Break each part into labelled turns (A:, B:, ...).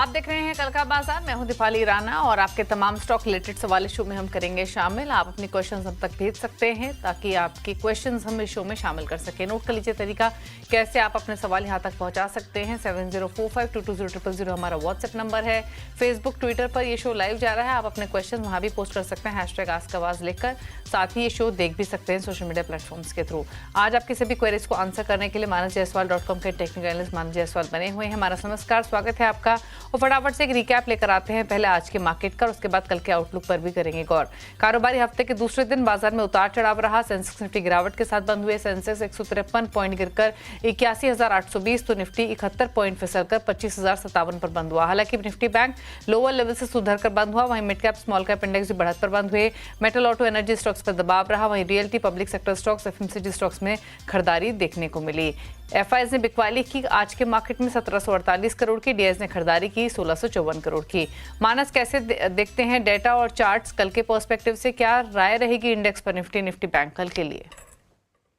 A: आप देख रहे हैं कल का बाजार। मैं हूं दीपाली राणा और आपके तमाम स्टॉक रिलेटेड सवाल इस शो में हम करेंगे शामिल। आप अपने क्वेश्चंस हम तक भेज सकते हैं ताकि आपके क्वेश्चंस हम इस शो में शामिल कर सकें। नोट कर लीजिए तरीका कैसे आप अपने सवाल यहां तक पहुंचा सकते हैं। 7045220000 हमारा व्हाट्सएप नंबर है। फेसबुक ट्विटर पर यह शो लाइव जा रहा है, आप अपने क्वेश्चन वहां भी पोस्ट कर सकते हैं #आस्क-आवाज लिखकर। साथ ही ये शो देख भी सकते हैं सोशल मीडिया प्लेटफॉर्म्स के थ्रू। आज आपके सभी क्वेरीज को आंसर करने के लिए manasjaiswal.com के टेक्निकल एनालिस्ट मानस जायसवाल बने हुए हैं। हमारा नमस्कार, स्वागत है आपका। और फटाफट से एक रिकैप लेकर आते हैं पहले आज के मार्केट का और उसके बाद कल के आउटलुक पर भी करेंगे गौर। कारोबारी हफ्ते के दूसरे दिन बाजार में उतार चढ़ाव रहा। सेंसेक्स निफ्टी गिरावट के साथ बंद हुए। सेंसेक्स 153 पॉइंट गिरकर 81,820 तो निफ्टी 71 पॉइंट फिसलकर 25,057 पर बंद हुआ। हालांकि निफ्टी बैंक लोअर लेवल से सुधर कर बंद हुआ। वहीं mid cap small cap index भी बढ़त पर बंद हुए। मेटल, ऑटो, एनर्जी स्टॉक्स पर दबाव रहा। वहीं realty, public sector stocks, FMCG stocks में खरीदारी देखने को मिली। एफआईज ने बिकवाली की आज के मार्केट में 1748 करोड़ की, डीआईज ने खरीदारी की 1654 करोड़ की। मानस कैसे देखते हैं डेटा और चार्ट्स कल के पर्सपेक्टिव से? क्या राय रहेगी इंडेक्स पर, निफ्टी बैंक कल के लिए?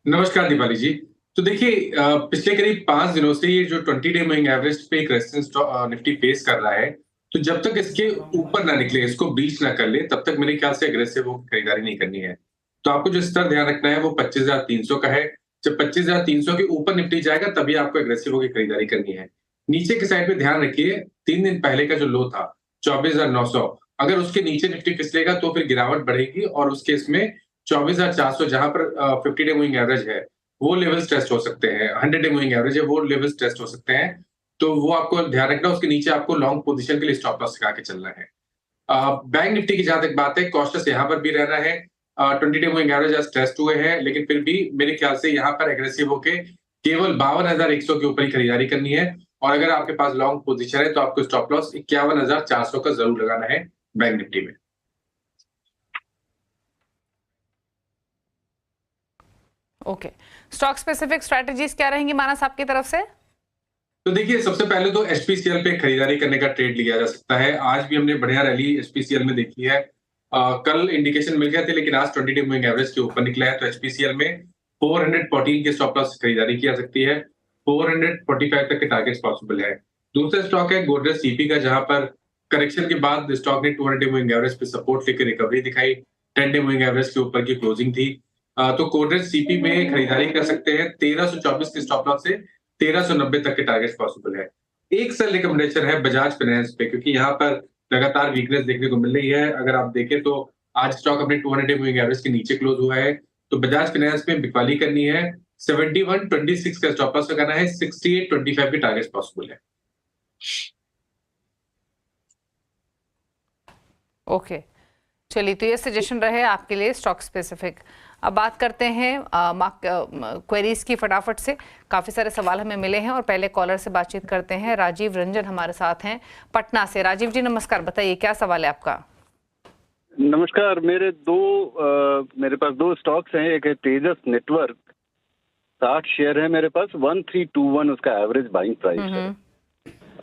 B: नमस्कार दीपाली जी। तो देखिए, पिछले करीब 5 दिनों से ये जो 20 डे मूविंग एवरेज पे एक रेजिस्टेंस निफ्टी फेस कर रहा है, तो जब तक इसके ऊपर ना निकले, इसको ब्रीच ना कर ले, तब तक मेरे ख्याल से एग्रेसिव खरीदारी नहीं करनी है। तो आपको जो स्तर ध्यान रखना है वो 25,300 का है। जब 25,300 के ऊपर निफ्टी जाएगा तभी आपको एग्रेसिव होकर खरीदारी करनी है। नीचे की साइड पे ध्यान रखिए, 3 दिन पहले का जो लो था 24,900, अगर उसके नीचे निफ्टी फिसलेगा तो फिर गिरावट बढ़ेगी और उस केस में 24,400 जहां पर 50 डे मूविंग एवरेज है वो लेवल्स टेस्ट हो सकते हैं, 100 डे मूविंग एवरेज है वो लेवल्स टेस्ट हो सकते हैं। तो वो आपको ध्यान रखना, उसके नीचे आपको लॉन्ग पोजीशन के लिए स्टॉप लॉस लगा के चलना है। बैंक निफ्टी की जहां तक बात है, कॉशियस यहां पर भी रहना है। 20 डे मूविंग एवरेज आज टेस्ट हुए हैं, लेकिन फिर भी मेरे ख्याल से यहां पर एग्रेसिव होके केवल 52,100 के ऊपर ही खरीदारी करनी है। और अगर आपके पास लॉन्ग पोजीशन है तो आपको स्टॉप लॉस 51,400 का जरूर लगाना है बैंक निफ्टी में।
A: ओके, स्टॉक स्पेसिफिक स्ट्रेटजीज क्या रहेंगी मानस आपकी तरफ से?
B: तो देखिए, सबसे पहले तो एचपीसीएल पे खरीदारी करने का ट्रेड लिया जा सकता है। आज भी हमने बढ़िया रैली एचपीसीएल में देखी है। कल इंडिकेशन मिल गए थे, लेकिन आज 20 डे मूविंग एवरेज के ऊपर निकला है, तो एचपीसीएल में 414 के स्टॉप लॉस खरीदारी की जा सकती है। 445 तक के टारगेट्स पॉसिबल है। दूसरा स्टॉक है गोदरेज सीपी का, जहां पर करेक्शन के बाद स्टॉक ने 200 डे मूविंग एवरेज पे सपोर्ट लेकर रिकवरी दिखाई। 10 डे मूविंग एवरेज के ऊपर की क्लोजिंग थी। तो गोदरेज सीपी में खरीदारी कर सकते हैं। 1324 के स्टॉप लॉस से 1390 तक के टारगेट्स पॉसिबल है। एक सेल रिकमेंडेशन है बजाज फाइनेंस पे, क्योंकि यहाँ पर लगातार वीकनेस देखने को मिल रही है। अगर आप देखें तो आज स्टॉक अपने 200 डे मूविंग एवरेज के नीचे क्लोज हुआ है, तो बजाज फाइनेंस में बिकवाली करनी है। 7126 का स्टॉप लॉस लगाना है, 6825 के टारगेट्स पॉसिबल है।
A: ओके, चलिए, तो ये सजेशन रहे आपके लिए स्टॉक स्पेसिफिक। अब बात करते हैं क्वेरीज की फटाफट से। काफी सारे सवाल हमें मिले हैं और पहले कॉलर से बातचीत करते हैं। राजीव रंजन हमारे साथ हैं पटना से। राजीव जी नमस्कार, बताइए क्या सवाल है आपका?
C: नमस्कार। मेरे पास 2 स्टॉक्स हैं। एक है तेजस नेटवर्क, 60 शेयर है मेरे पास, 1321 उसका एवरेज बाइंग प्राइस है।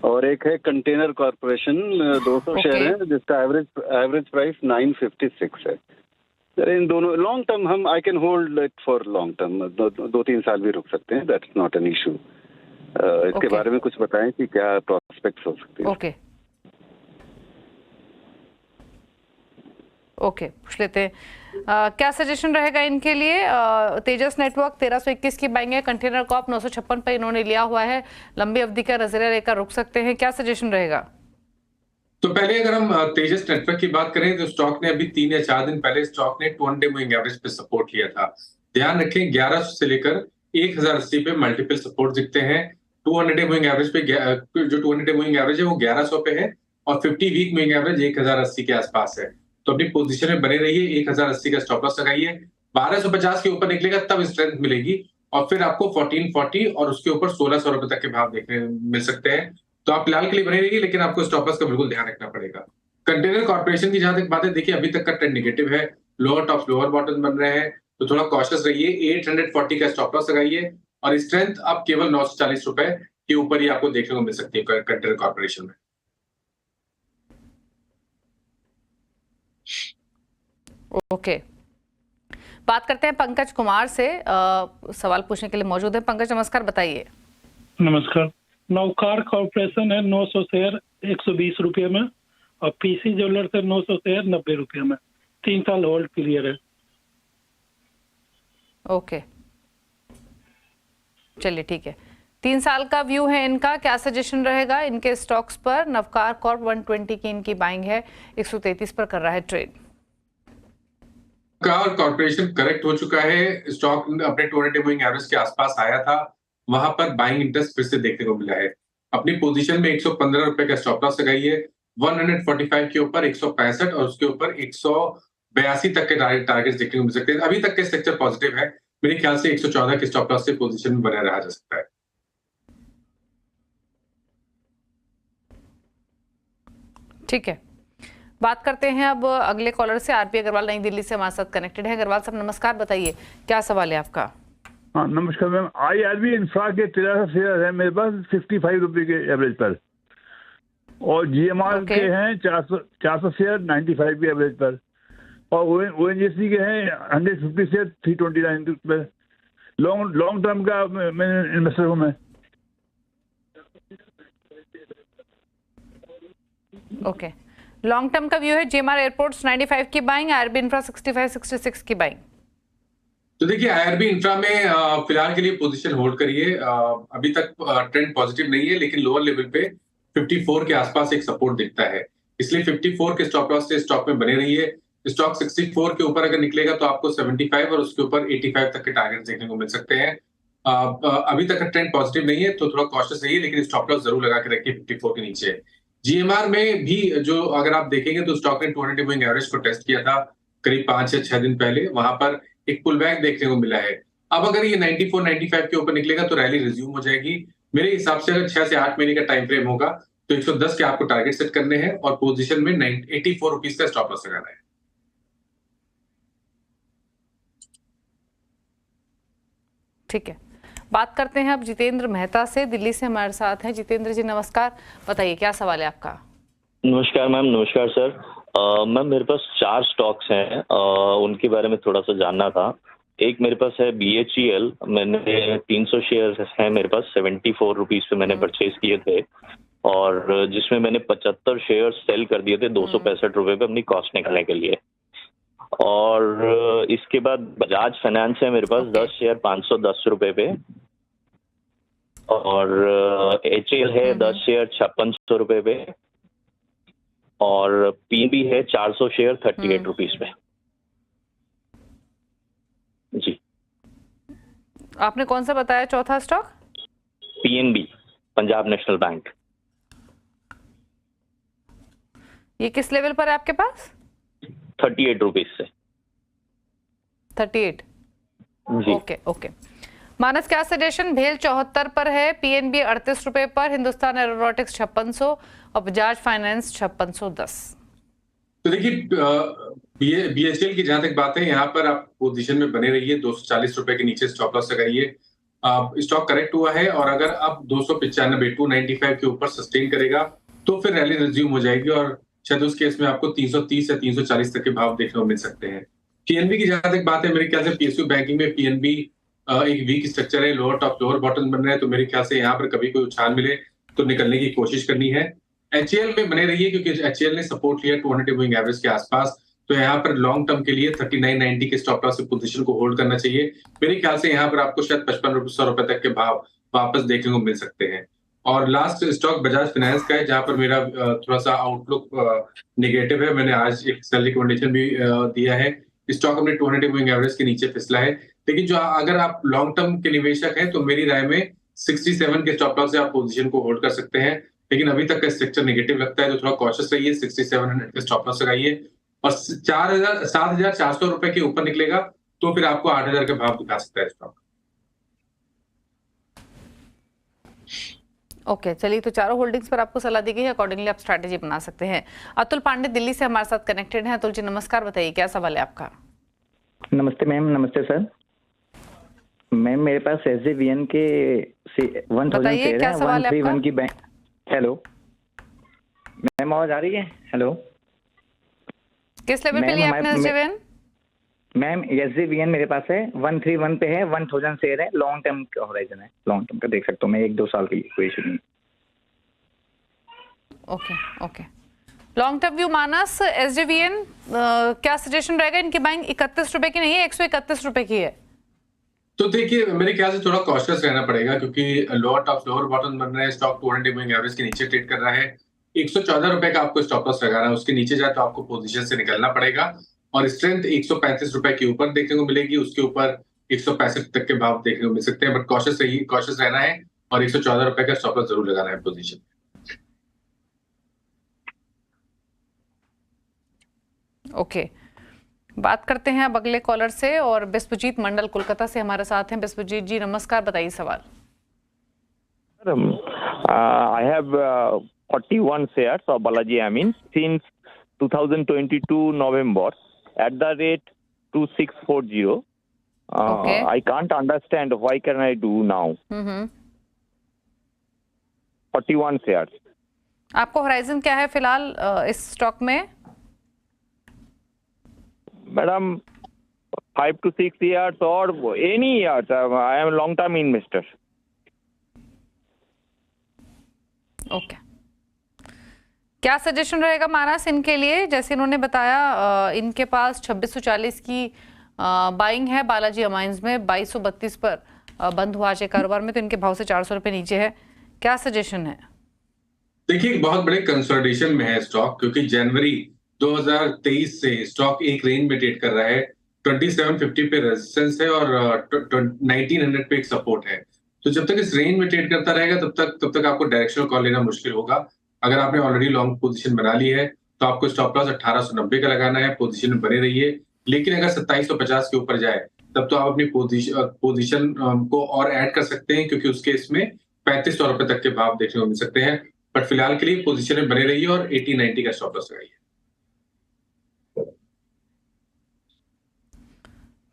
C: और एक है कंटेनर कॉर्पोरेशन, 200 शेयर है, जिसका एवरेज प्राइस 956 है। इन दोनों लॉन्ग टर्म हम I can hold it for long term, 2-3 साल भी रुक सकते हैं, दैट्स नॉट एन इशू। इसके बारे में कुछ बताएं कि क्या प्रोस्पेक्ट्स हो सकते हैं।
A: ओके, पूछ लेते हैं क्या सजेशन रहेगा इनके लिए? तेजस नेटवर्क 1321 की बाइंग है। कंटेनर कॉर्प 956 पे इन्होंने लिया हुआ है, लंबी अवधि का नजरिया लेकर रुक सकते हैं, क्या सजेशन रहेगा?
B: तो पहले अगर हम तेजस नेटवर्क की बात करें तो स्टॉक ने अभी 3 या 4 दिन पहले स्टॉक ने 200 डे मूविंग एवरेज पे सपोर्ट लिया था। ध्यान रखें, 1100 से लेकर 1080 पे मल्टीपल सपोर्ट दिखते हैं। 200 डे मूविंग एवरेज पे जो 200 डे मूविंग एवरेज है वो 1100 पे है और 50 वीक मूविंग एवरेज 1080 के आसपास है। तो अपनी पोजीशन में बने रहिए, 1080 का स्टॉप लॉस लगाइए। 1250 के ऊपर निकलेगा तब स्ट्रेंथ मिलेगी और फिर आपको 1440 और उसके ऊपर 1600 रुपए तक के भाव देखने मिल सकते हैं। तो आप फिलहाल के लिए बने रहिए, लेकिन आपको स्टॉप लॉस का बिल्कुल ध्यान रखना पड़ेगा। कंटेनर कॉर्पोरेशन की जहां तक बात है, देखिए अभी तक का ट्रेंड नेगेटिव है, लोअर टॉप लोअर बॉटम बन रहे हैं, तो थोड़ा कॉशियस रहिए। 840 का स्टॉप लॉस लगाइए और स्ट्रेंथ अब केवल 940 रुपए के ऊपर ही आपको देखने को मिल सकती है कंटेनर कॉर्पोरेशन में।
A: ओके, बात करते हैं पंकज कुमार से, सवाल पूछने के लिए मौजूद है। पंकज नमस्कार, बताइए।
D: नमस्कार। नौकार कॉर्पोरेशन है, 900 शेयर, 120 में, और पीसी ज्वेलर्स है 900 शेयर 90 रुपये में। 3 साल होल्ड पीरियड है।
A: ओके, चलिए ठीक है। 3 साल का व्यू है इनका। क्या सजेशन रहेगा इनके स्टॉक्स पर? नवकार कॉर्प 120 की इनकी बाइंग है, 133 पर कर रहा है ट्रेड।
B: कार कॉर्पोरेशन करेक्ट हो चुका है। स्टॉक अपने 200 मूविंग एवरेज के आसपास आया था, वहां पर बाइंग इंटरेस्ट फिर से देखने को मिला है। अपनी पोजीशन में 115 रुपए का स्टॉप लॉस लगाइए। 145 के ऊपर 165 और उसके ऊपर 182 तक के टारगेट्स देखने को मिल सकते हैं। अभी तक के स्ट्रक्चर पॉजिटिव है। मेरे ख्याल से 114 के स्टॉप लॉस से पोजीशन में बना रहा जा सकता है।
A: ठीक है, बात करते हैं अब अगले कॉलर से। आरपी अग्रवाल नई दिल्ली से हमारे साथ कनेक्टेड है। अग्रवाल साहब नमस्कार, बताइए क्या सवाल है आपका?
E: हाँ नमस्कार मैम। IRB इंफ्रा के 13 शेयर है मेरे पास 55 रुपए के एवरेज पर, और GMR के हैं 400 शेयर 95 के एवरेज पर, और ONGC के हैं 150 शेयर 329 पर। लॉन्ग टर्म का मैं इन्वेस्टर हूँ मैं।
A: ओके, लॉन्ग टर्म का व्यू है। GMR एयरपोर्ट्स 95 की बाइंग, IRB इंफ्रा 65-66 की बाइंग।
B: तो देखिए IRB इंफ्रा में फिलहाल के लिए पोजीशन होल्ड करिए। अभी तक ट्रेंड पॉजिटिव नहीं है, लेकिन लोअर लेवल पे 54 के आसपास एक सपोर्ट दिखता है, इसलिए 54 के स्टॉप लॉस से स्टॉक में बने रहिए। स्टॉक 64 के ऊपर अगर निकलेगा तो आपको 75 और उसके ऊपर 85 तक के टारगेट देखने को मिल सकते हैं। अभी तक का ट्रेंड पॉजिटिव नहीं है तो थोड़ा कॉशियस रहिए, लेकिन स्टॉप लॉस जरूर लगा के रखिए 54 के नीचे। GMR में भी जो अगर आप देखेंगे तो स्टॉक ने 200 मूविंग एवरेज को टेस्ट किया था करीब 5 या 6 दिन पहले, वहां पर एक पुल बैक देखने को मिला है। अब अगर ये 94-95 के ऊपर निकलेगा तो रैली रिज्यूम हो जाएगी। मेरे हिसाब से अगर 6 से 8 महीने का टाइम फ्रेम होगा तो 110 के आपको टारगेट सेट करने हैं और पोजीशन में 84 रुपीस का स्टॉप लॉस लगाना है।
A: ठीक है, बात करते हैं अब जितेंद्र मेहता से, दिल्ली से हमारे साथ हैं। जितेंद्र जी नमस्कार, बताइए क्या सवाल है आपका?
F: नमस्कार मैम। नमस्कार सर। मैम मेरे पास 4 स्टॉक्स हैं, उनके बारे में थोड़ा सा जानना था। एक मेरे पास है BHEL, मैंने 300 शेयर हैं मेरे पास, 74 रुपीज पे मैंने परचेज किए थे, और जिसमें मैंने 75 शेयर सेल कर दिए थे 265 रुपए पे अपनी कॉस्ट निकालने के लिए। और इसके बाद बजाज फाइनेंस है मेरे पास 10 शेयर 510 रुपए पे, और HL है 10 शेयर 5600 रुपए पे, और PNB है 400 शेयर 38 रुपीज पे। जी,
A: आपने कौन सा बताया चौथा stock?
F: PNB, Punjab national bank.
A: ये किस लेवल पर है आपके पास?
F: 38 रुपीज से।
A: 38
F: जी।
A: ओके। मानस क्या सजेशन? भेल 74 पर है, PNB 38 रुपए पर, हिंदुस्तान एरोनॉटिक्स 5600 और बजाज फाइनेंस 5610।
B: तो देखिए BHEL की जहां तक बात है, यहाँ पर आप पोजीशन में बने रहिए। 240 रुपए के नीचे स्टॉप लॉस लगाइए। स्टॉक करेक्ट हुआ है और अगर आप 295 295 के ऊपर सस्टेन करेगा तो फिर रैली रिज्यूम हो जाएगी और शायद उस केस में आपको 330 या 340 तक के भाव देखने को मिल सकते हैं। PNB की जहां तक बात है, मेरे ख्याल से PSU बैंकिंग में PNB एक वीक स्ट्रक्चर है, लोअर टॉप लोअर बॉटम बन रहा है, तो मेरे ख्याल से यहाँ पर कभी कोई उछाल मिले तो निकलने की कोशिश करनी है। HAL में बने रहिए क्योंकि HAL ने सपोर्ट लिया 200 मूविंग एवरेज के आसपास, तो यहाँ पर लॉन्ग टर्म के लिए 39.90 के स्टॉप लॉस पोजीशन को होल्ड करना चाहिए। मेरे ख्याल से यहाँ पर आपको शायद 55 रुपए तक के भाव वापस देखने को मिल सकते हैं। और लास्ट स्टॉक बजाज फाइनेंस का है, जहां पर मेरा थोड़ा सा आउटलुक नेगेटिव है। मैंने आज एक सेल रिकमेंडेशन भी दिया है। स्टॉक अपने 200 मूविंग एवरेज के नीचे फिसला है, लेकिन जो अगर आप लॉन्ग टर्म के निवेशक हैं तो मेरी राय में 67 के स्टॉप लॉस से आप पोजीशन को होल्ड कर सकते हैं, लेकिन अभी तक का स्ट्रक्चर नेगेटिव लगता है तो थोड़ा कॉशियस रहिए। 6700 के स्टॉप लॉस लगाइए और 7,400 रुपए के ऊपर निकलेगा तो फिर आपको 8,000 के भाव दिखा सकता है स्टॉक।
A: ओके, चलिए तो चारों होल्डिंग्स पर आपको सलाह दी गई है, अकॉर्डिंगली आप स्ट्रैटेजी बना सकते हैं। अतुल पांडे दिल्ली से हमारे साथ कनेक्टेड हैं। अतुल जी नमस्कार, बताइए क्या सवाल है आपका?
G: नमस्ते मैम। नमस्ते सर। मैम मेरे पास SJVN के 1000 शेयर है, 131 की बैंक। हेलो मैम, आवाज आ रही है? हेलो,
A: किस लेवल पे लिया आपने SJVN?
G: मैम SJVN मेरे पास है 131 पे है, 1000 शेयर है, लॉन्ग टर्म का होराइजन है, लॉन्ग टर्म का देख सकता हूँ मैं, 1-2 साल की कोई इशू नहीं।
A: Okay okay. Long term view Manas, SJVN क्या सजेशन रहेगा? इनकी बाइंग 31 रुपए की नहीं है, 131 रुपए की है।
B: तो देखिए मेरे ख्याल से थोड़ा कॉशियस रहना पड़ेगा, क्योंकि लोअर टॉप लोअर बॉटम बन रहा है, स्टॉक 200 मूविंग एवरेज के नीचे ट्रेड कर रहा है। 114 रुपए का आपको स्टॉप लॉस लगाना है, उसके नीचे जाए तो आपको पोजीशन से निकलना पड़ेगा। और स्ट्रेंथ 135 रुपए के ऊपर देखने को मिलेगी, उसके ऊपर 165 तक के भाव देखने को मिल सकते हैं, बट कॉशियस रहना है और 114 रुपए का स्टॉप लॉस जरूर लगाना है पोजीशन।
A: ओके बात करते हैं अब अगले कॉलर से, और बिस्वजीत मंडल कोलकाता से हमारे साथ हैं। बिस्वजीत जी नमस्कार, बताइए सवाल।
H: I have 41 shares of Balaji Amines since 2022 November at the rate 2640.
A: Okay.
H: I can't understand why can I do now. 41 shares.
A: आपको होराइजन क्या है फिलहाल इस स्टॉक में?
H: Madam, 5 to 6 years or any years. I am a long-term investor.
A: Okay क्या suggestion रहेगा मानस इनके लिए? जैसे इन्होंने बताया इनके पास 2640 की बाइंग है बालाजी अमाइंस में, 2232 पर बंद हुआ आज कारोबार में, तो इनके भाव से 400 रुपए नीचे है। क्या सजेशन है?
B: देखिए एक बहुत बड़े कंसोलिडेशन में है स्टॉक, क्योंकि जनवरी 2023 से स्टॉक एक रेंज में ट्रेड कर रहा है। 2750 पे रेजिस्टेंस है और 1900 पे एक सपोर्ट है। तो जब तक इस रेंज में ट्रेड करता रहेगा तब तक आपको डायरेक्शनल कॉल लेना मुश्किल होगा। अगर आपने ऑलरेडी लॉन्ग पोजीशन बना ली है तो आपको स्टॉप लॉस 1890 का लगाना है, पोजीशन में बने रहिए। लेकिन अगर 2750 के ऊपर जाए तब तो आप अपनी पोजीशन को और ऐड कर सकते हैं, क्योंकि उसके इसमें 3500 रुपए तक के भाव देखने को मिल सकते हैं। बट फिलहाल के लिए पोजीशन में बने रहिए और 80-90 का स्टॉप लॉस लगाइए।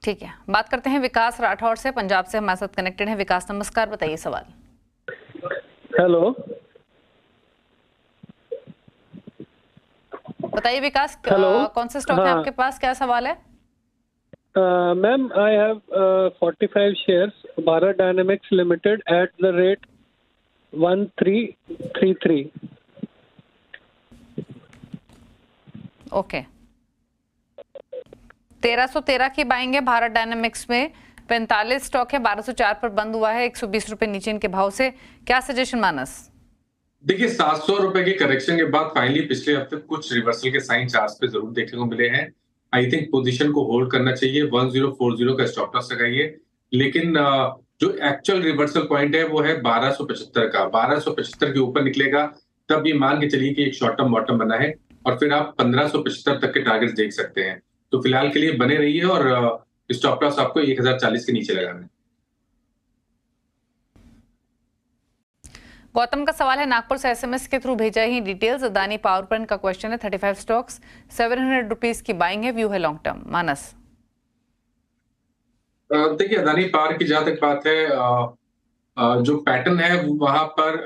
A: ठीक है, बात करते हैं विकास राठौर से, पंजाब से हमारे साथ कनेक्टेड है। विकास नमस्कार, बताइए सवाल।
I: हेलो,
A: बताइए विकास, कौन से स्टॉक है आपके पास, क्या सवाल है?
I: Ma'am I have 45 shares Bharat dynamics limited at the rate 1333।
A: Okay 1313 की बाइंग है भारत डायनेमिक्स में, 45 स्टॉक है, 1204 पर बंद हुआ है, 120 रुपए नीचे इनके भाव से। क्या सजेशन मानस? देखिए
B: 700 रुपए के करेक्शन के बाद फाइनली पिछले हफ्ते कुछ रिवर्सल के साइन चार्ट्स पे जरूर देखने को मिले हैं। आई थिंक पोजीशन को होल्ड करना चाहिए, 1040 का स्टॉप लॉस लगाइए। लेकिन जो एक्चुअल रिवर्सल पॉइंट है वो है 1275 का। 1275 के ऊपर निकलेगा तब ये मान के चलिए कि एक शॉर्ट टर्म बॉटम बना है, और फिर आप 1575 तक के टारगेट्स देख सकते हैं। तो फिलहाल के लिए बने रहिए और स्टॉप लॉस आपको 1040 के नीचे लगाना है।
A: गौतम का सवाल है, नागपुर से SMS के थ्रू भेजा ही डिटेल्स। अदानी पावर प्लांट का क्वेश्चन है, 35 स्टॉक्स, 700 रुपीज की बाइंग है, व्यू है लॉन्ग टर्म। मानस?
B: देखिए अदानी पावर की जहां तक बात है, जो पैटर्न है वहां पर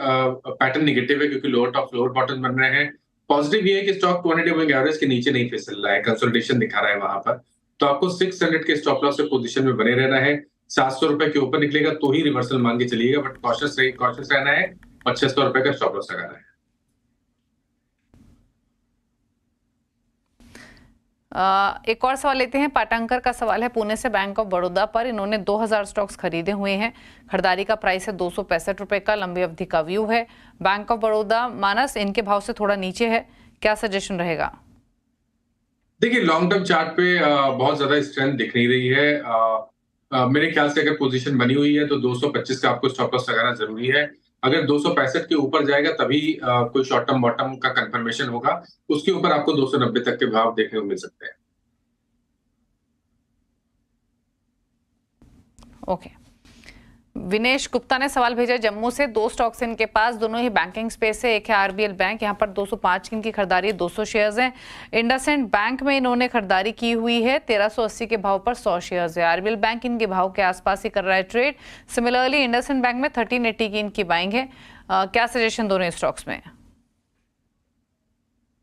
B: पैटर्न निगेटिव है, क्योंकि लोअर टॉप लोअर बॉटम बन रहे हैं। पॉजिटिव ये है कि स्टॉक 200 मूविंग एवरेज के नीचे नहीं फिसल रहा है, कंसोलिडेशन दिखा रहा है वहां पर। तो आपको 600 के स्टॉप लॉस से पोजीशन में बने रहना है। 700 रुपए के ऊपर निकलेगा तो ही रिवर्सल मान के चलिएगा, बट कॉशियस रहना है और 600 रुपए का स्टॉप लॉस लगाना है।
A: एक और सवाल लेते हैं। पाटंकर का सवाल है पुणे से, बैंक ऑफ बड़ौदा पर इन्होंने 2000 स्टॉक्स खरीदे हुए हैं, खरीदारी का प्राइस है 265 रुपए का, लंबी अवधि का व्यू है। बैंक ऑफ बड़ौदा मानस इनके भाव से थोड़ा नीचे है, क्या सजेशन रहेगा?
B: देखिए लॉन्ग टर्म चार्ट पे बहुत ज्यादा स्ट्रेंथ दिख नहीं रही है। मेरे ख्याल से अगर पोजीशन बनी हुई है तो 225 का आपको स्टॉप लॉस लगाना जरूरी है। अगर 265 के ऊपर जाएगा तभी कोई शॉर्ट टर्म बॉटम का कंफर्मेशन होगा, उसके ऊपर आपको 290 तक के भाव देखने को मिल सकते हैं।
A: ओके विनेश गुप्ता ने सवाल भेजा जम्मू से, 2 स्टॉक्स इनके पास, दोनों ही बैंकिंग स्पेस है। एक है RBL बैंक, यहाँ पर 205 की इनकी खरीदारी, 200 शेयर्स हैं। इंडसइंड बैंक में इन्होंने खरीदारी की हुई है, 1380 के भाव पर 100 शेयर्स है। RBL बैंक इनके भाव के आसपास ही कर रहा है ट्रेड। सिमिलरली इंडसइंड बैंक में 1380 की इनकी बाइंग है। क्या सजेशन दोनों स्टॉक्स में?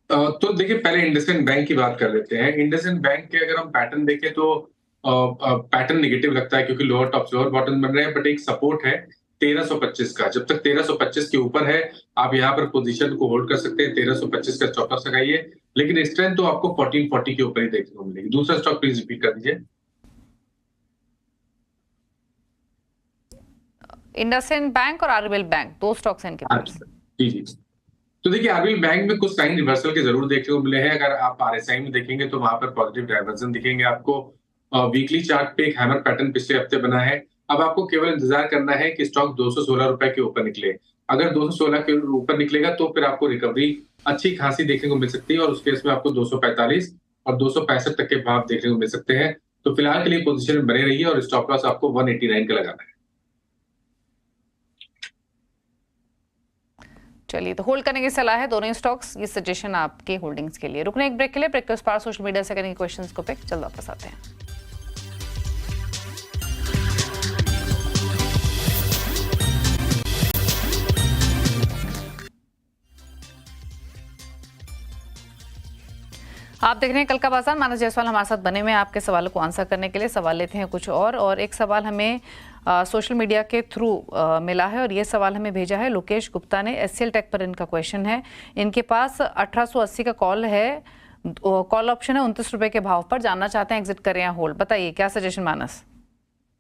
B: तो देखिए पहले इंडसइंड बैंक की बात कर लेते हैं। इंडसइंड बैंक के अगर हम पैटर्न देखें तो पैटर्न नेगेटिव लगता है, क्योंकि लोअर टॉप लोअर बॉटम बन रहे हैं, बट एक सपोर्ट है 1325 का। जब तक 1325 के ऊपर है आप यहाँ पर पोजीशन को होल्ड कर सकते हैं। 1325 का स्टॉप लॉस लगाइए, लेकिन स्ट्रेंथ तो आपको 1440 के ऊपर ही देखने को मिलेगी। दूसरा स्टॉक प्लीज रिपीट कर दीजिए।
A: इंडसइंड बैंक और आरबीएल बैंक, दो स्टॉक्स हैं इनके पास।
B: जी जी। तो देखिए आरबीएल बैंक में कुछ साइन रिवर्सल के जरूर देखने को मिले हैं। अगर आप आरएसआई में देखेंगे तो वहां पर पॉजिटिव डायवर्जन दिखेंगे आपको। वीकली चार्ट पे एक हैमर पैटर्न पिछले हफ्ते बना है। अब आपको केवल इंतजार करना है कि स्टॉक 216 रुपए के ऊपर निकले। अगर 216 के ऊपर निकलेगा तो फिर आपको रिकवरी अच्छी खासी देखने को मिल सकती है, और उस केस में आपको 245 और 265 तक के भाव देखने को मिल सकते हैं। तो फिलहाल के लिए पोजीशन में बने रहिए और स्टॉप लॉस आपको 189 का लगाना है।
A: चलिए, तो होल्ड करने की सलाह है दोनों स्टॉक्स। ये सजेशन आपके होल्डिंग्स के लिए। रुकने एक ब्रेक के लिए, ब्रेक के उस पार सोशल मीडिया से करेंगे क्वेश्चंस को पिक। जल्द वापस आते हैं। आप देख रहे हैं कल का बाजार। मानस जायसवाल हमारे साथ बने हुए हैं आपके सवालों को आंसर करने के लिए। सवाल लेते हैं कुछ और एक सवाल हमें सोशल मीडिया के थ्रू मिला है, और ये सवाल हमें भेजा है लोकेश गुप्ता ने। एचसीएल टेक पर इनका क्वेश्चन है। इनके पास 1880 का कॉल है, कॉल ऑप्शन है 29 रुपए के भाव पर। जानना चाहते हैं एग्जिट करें या होल्ड, बताइए क्या सजेशन मानस।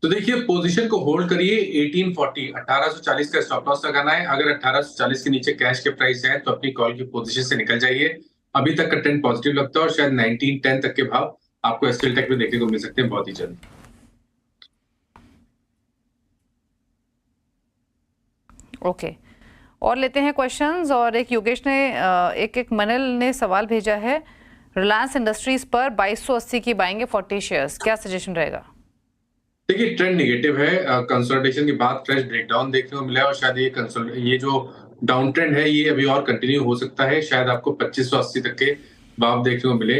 B: तो देखिए पोजीशन को होल्ड करिए। 1840 1840 का स्टॉप लॉस लगाना है। अगर 1840 के नीचे कैश के प्राइस है तो अपनी कॉल की पोजीशन से निकल जाइए। अभी तक का ट्रेंड पॉजिटिव लगता है और शायद 1910 तक के भाव आपको एचसीएल टेक में देखने को मिल सकते हैं बहुत ही जल्द।
A: ओके, और लेते हैं क्वेश्चंस। और एक योगेश ने एक मनल ने सवाल भेजा है, रिलायंस इंडस्ट्रीज पर 2280 की बाइंग 40 शेयर्स, क्या सजेशन रहेगा।
B: देखिए ट्रेंड नेगेटिव है। कंसोलिडेशन के बाद फ्रेश ब्रेकडाउन देखने को मिला है, और शायद ये जो डाउन ट्रेंड है ये अभी और कंटिन्यू हो सकता है। शायद आपको 2580 तक के भाव देखने को मिले।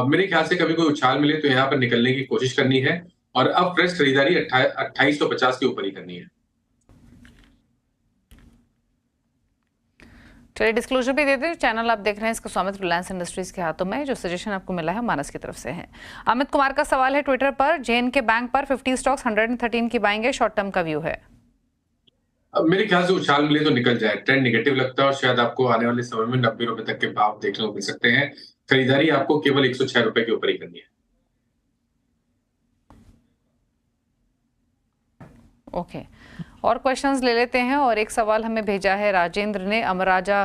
B: मेरे ख्याल से कभी कोई उछाल मिले तो यहाँ पर निकलने की कोशिश करनी है, और अब फ्रेश खरीदारी 2850 के ऊपर ही करनी है।
A: चलिए डिस्क्लोजर भी देते हैं। चैनल आप देख रहे हैं इसका स्वामित्व रिलायंस इंडस्ट्रीज के हाथों में। जो सजेशन आपको मिला है मानस की तरफ से है। अमित कुमार का सवाल है ट्विटर पर, जेएनके बैंक पर 50 स्टॉक्स 113 की बाइंग है, शॉर्ट टर्म का व्यू है।
B: मेरे ख्याल से उछाल मिले तो निकल जाए। ट्रेंड नेगेटिव लगता है और शायद आपको आने वाले समय में 90 रुपए तक के भाव देखने को मिल सकते हैं। खरीदारी आपको केवल 106 रुपए के ऊपर ही करनी है।
A: ओके, और क्वेश्चंस ले लेते हैं। और एक सवाल हमें भेजा है राजेंद्र ने, अमराजा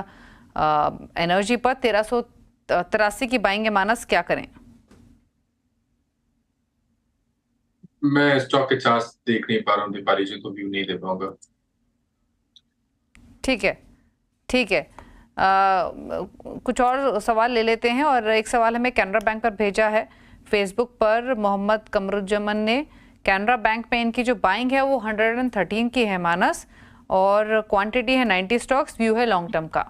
A: एनर्जी पर 1383 की बाइंग है मानस, क्या करें।
B: मैं स्टॉक के चार्ट देख नहीं पा रहा हूँ दीपाली जी, तो व्यू नहीं दे पाऊंगा।
A: ठीक है, कुछ और सवाल ले लेते हैं। और एक सवाल हमें कैनरा बैंक पर भेजा है फेसबुक पर मोहम्मद कमरुज्जमान ने। कैनरा बैंक में इनकी जो बाइंग है वो 113 की है मानस, और क्वांटिटी है 90 स्टॉक्स, व्यू है लॉन्ग टर्म का।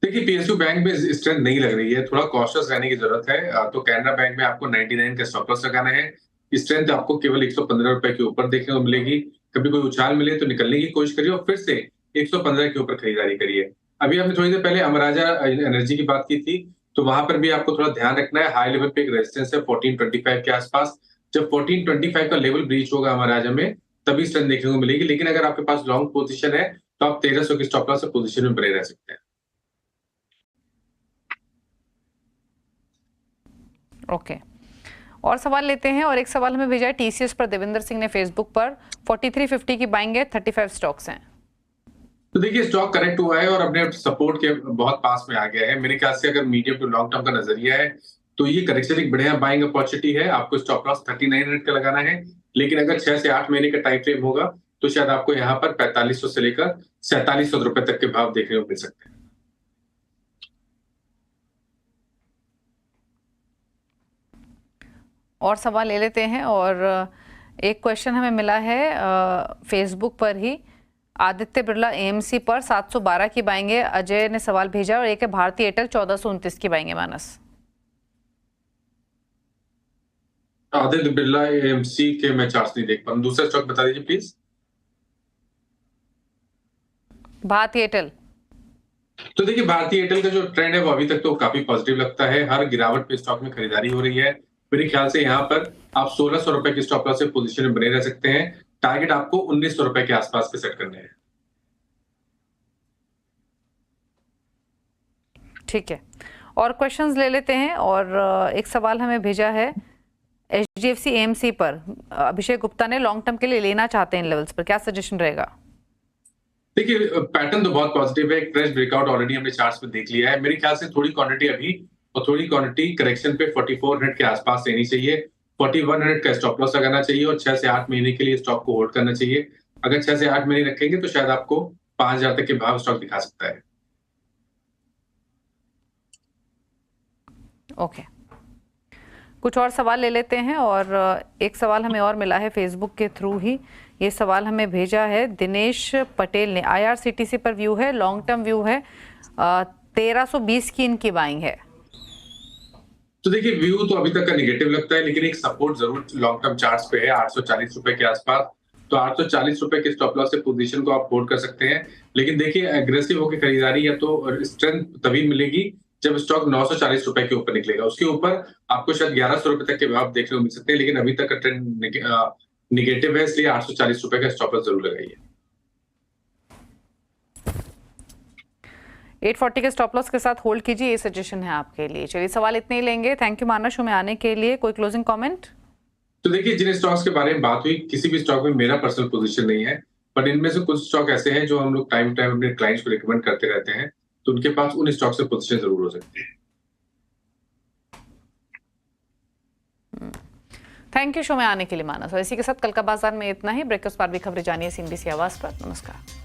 B: देखिए पीएसयू बैंक में स्ट्रेंथ नहीं लग रही है, थोड़ा कॉशियस रहने की जरूरत है। तो कैनरा बैंक में आपको 99 का स्टॉप लॉस लगाना है। स्ट्रेंथ आपको केवल 115 रुपए के ऊपर देखने को मिलेगी। कभी कोई उछाल मिले तो निकलने की कोशिश करिए और फिर से 115 के ऊपर खरीदारी करिए। अभी हमने थोड़ी देर पहले अमराजा एनर्जी की बात की थी, तो वहां पर भी आपको थोड़ा ध्यान रखना है। हाई लेवल पे एक रेजिस्टेंस है 1425 के आसपास। जब 1425 का लेवल ब्रीच होगा अमराजा में, तभी स्ट्रेंथ देखने को मिलेगी। लेकिन अगर आपके पास लॉन्ग पोजीशन है तो आप 1300 की स्टॉप लॉस पोजीशन में बने रह सकते हैं।
A: ओके, और सवाल लेते हैं। और एक सवाल हमें भेजा है टीसीएस पर देवेंद्र सिंह ने फेसबुक पर, 4350 की बाइंग है, 35 स्टॉक्स हैं।
B: तो देखिए स्टॉक करेक्ट हुआ है और अपने सपोर्ट के बहुत पास में आ गया है। मेरे ख्याल से अगर मीडियम टू लॉन्ग टर्म का नजरिया है तो ये करेक्शन एक बढ़िया बाइंग अपॉर्चुनिटी है। आपको स्टॉप लॉस 3900 का लगाना है। लेकिन अगर 6 से 8 महीने का टाइम फ्रेम होगा तो शायद आपको यहाँ पर 4500 से लेकर 4700 रुपए तक के भाव देखने को मिल सकते हैं।
A: और सवाल ले लेते हैं। और एक क्वेश्चन हमें मिला है फेसबुक पर ही, आदित्य बिरला एएमसी पर 712 की बाइंग है, अजय ने सवाल भेजा। और एक है भारतीय एयरटेल 1429 की बाइंग है मानस।
B: आदित्य बिरला एएमसी के मैं चार्ट्स नहीं देख पा रहा। दूसरा स्टॉक बता दीजिए प्लीज।
A: भारतीय एयरटेल।
B: तो देखिए भारतीय एयरटेल का जो ट्रेंड है वो अभी तक तो काफी पॉजिटिव लगता है। हर गिरावट पे स्टॉक में खरीदारी हो रही है। मेरे ख्याल से यहाँ पर आप 1600 रुपए की स्टॉप लॉस से पोजीशन में बने रह सकते हैं। टारगेट आपको 1900 रुपए के आसपास के सेट करने हैं।
A: ठीक है, और क्वेश्चंस ले लेते हैं। और एक सवाल हमें भेजा है HDFC AMC पर, अभिषेक गुप्ता ने लॉन्ग टर्म के लिए लेना चाहते हैं इन लेवल्स पर, क्या सजेशन रहेगा?
B: देखिए, पैटर्न तो बहुत पॉजिटिव है, एक फ्रेश ब्रेकआउट ऑलरेडी हमने चार्ट्स में देख लिया है। मेरे ख्याल से थोड़ी क्वांटिटी अभी और थोड़ी क्वांटिटी करेक्शन पे 4400 के आसपास लेनी चाहिए। 4100 का स्टॉप लॉस लगाना चाहिए और 6 से 8 महीने के लिए स्टॉक को होल्ड करना चाहिए। अगर 6 से 8 महीने रखेंगे तो शायद आपको 5000 तक के भाव स्टॉक दिखा सकता है।
A: ओके, कुछ और सवाल ले लेते हैं। और एक सवाल हमें और मिला है फेसबुक के थ्रू ही। ये सवाल हमें भेजा है दिनेश पटेल ने। IRCTC पर व्यू है, लॉन्ग टर्म व्यू है, 1320 की इनकी बाइंग है।
B: तो देखिए, व्यू तो अभी तक का निगेटिव लगता है, लेकिन एक सपोर्ट जरूर लॉन्ग टर्म चार्ट्स पे है 840 रुपए के आसपास। तो 840 रुपए के स्टॉप लॉस से पोजीशन को आप होल्ड कर सकते हैं। लेकिन देखिए, एग्रेसिव होकर खरीदारी या तो स्ट्रेंथ तभी मिलेगी जब स्टॉक 940 रुपए के ऊपर निकलेगा। उसके ऊपर आपको शायद 1100 रुपए तक के भाव देखने को मिल सकते हैं, लेकिन अभी तक का ट्रेंड निगेटिव है, इसलिए 840 रुपए का स्टॉप लॉस जरूर लगाइए।
A: 840 के स्टॉप लॉस के साथ होल्ड कीजिए, ये सजेशन है आपके लिए। चलिए, सवाल इतने ही लेंगे। थैंक यू माना शो में आने के लिए। कोई क्लोजिंग कमेंट?
B: तो देखिए, जिन स्टॉक्स के बारे में बात हुई, किसी भी स्टॉक में मेरा पर्सनल पोजीशन नहीं है, बट इनमें से कुछ स्टॉक ऐसे हैं जो हम लोग टाइम टाइम अपने क्लाइंट्स को रिकमेंड करते रहते हैं, तो उनके पास उन स्टॉक से पोजीशन जरूर हो सकती है।
A: थैंक यू शो में आने के लिए मानस। और इसी के साथ कल का बाजार में इतना ही। ब्रेकफास्ट पर भी खबरें जानिए CNBC आवाज पर। नमस्कार।